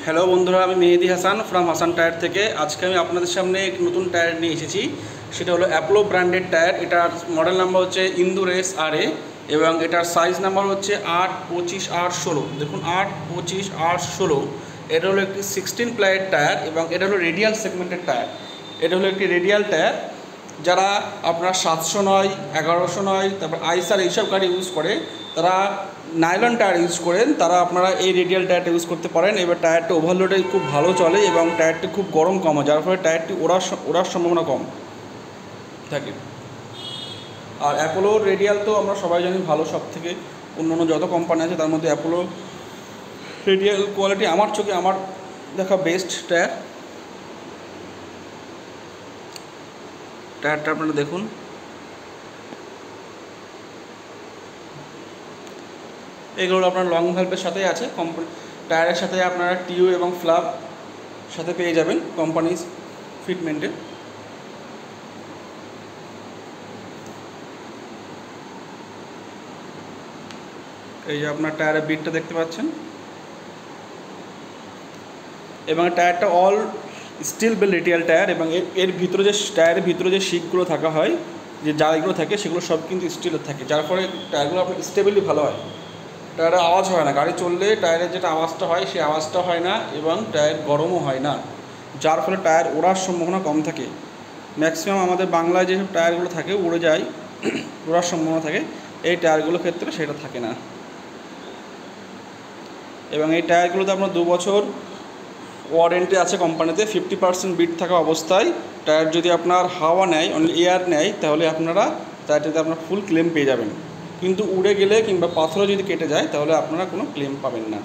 Hello বন্ধুরা, আমি Mehedi Hasan from Hasan tyre থেকে। আজকে আমি আপনাদের সামনে এক নতুন টায়ার নিয়ে এসেছি। সেটা হলো অ্যাপোলো ব্র্যান্ডেড টায়ার। এটার মডেল নাম্বার হচ্ছে ইন্দুরেস RA এবং এটার সাইজ নাম্বার হচ্ছে 8/25/8/16। দেখুন 8/25/8/16। এটা হলো একটি 16 প্লাইয়ের টায়ার এবং এটা হলো রেডিয়াল সেগমেন্টের টায়ার। এটা হলো একটি রেডিয়াল টায়ার। যারা আপনার 709, 1109, তারপর আইসার এইসব গাড়ি ইউজ করে, তারা নাইলন টায়ার ইউজ করেন, তারা আপনারা এই রেডিয়াল টায়ারটা ইউজ করতে পারেন। এবার টায়ারটা ওভারলোডে খুব ভালো চলে এবং টায়ারটি খুব গরম কম হয়, যার ফলে টায়ারটি ওড়ার সম্ভাবনা কম থাকে। আর অ্যাপোলো রেডিয়াল তো আমরা সবাই জানি ভালো, সব থেকে অন্য যত কোম্পানি আছে তার মধ্যে অ্যাপোলো রেডিয়াল কোয়ালিটি আমার চোখে আমার দেখা বেস্ট টায়ার। টায়ারটা আপনারা দেখুন, এগুলো আপনার লং ভ্যালভের সাথেই আছে। টায়ারের সাথে আপনারা টিউ এবং ফ্লাপ সাথে পেয়ে যাবেন কোম্পানির ফিটমেন্টে। এই যে আপনার টায়ারের বিটটা দেখতে পাচ্ছেন এবং টায়ারটা all steel belt radial tyre এবং এর ভিতরে যে টায়ারের ভিতরে যে শিকগুলো থাকা হয়, যে জায়গাগুলো থাকে, সেগুলো সব কিন্তু স্টিলের থাকে, যার ফলে টায়ারগুলো আপনার স্টেবলি ভালো হয়। টায়ারের আওয়াজ হয় না, গাড়ি চললে টায়ারের যেটা আওয়াজটা হয় সেই আওয়াজটা হয় না এবং টায়ার গরমও হয় না, যার ফলে টায়ার ওড়ার সম্ভাবনা কম থাকে। ম্যাক্সিমাম আমাদের বাংলায় যেসব টায়ারগুলো থাকে উড়ে যায়, ওড়ার সম্ভাবনা থাকে, এই টায়ারগুলোর ক্ষেত্রে সেটা থাকে না। এবং এই টায়ারগুলোতে আপনার 2 বছর ওয়ারেন্টি আছে কোম্পানিতে। 50% বিট থাকা অবস্থায় টায়ার যদি আপনার হাওয়া নেয়, অনলি এয়ার নেয়, তাহলে আপনারা টায়ারটিতে আপনার ফুল ক্লেম পেয়ে যাবেন। কিন্তু উড়ে গেলে কিংবা পাথরে যদি কেটে যায় তাহলে আপনারা কোনো ক্লেম পাবেন না।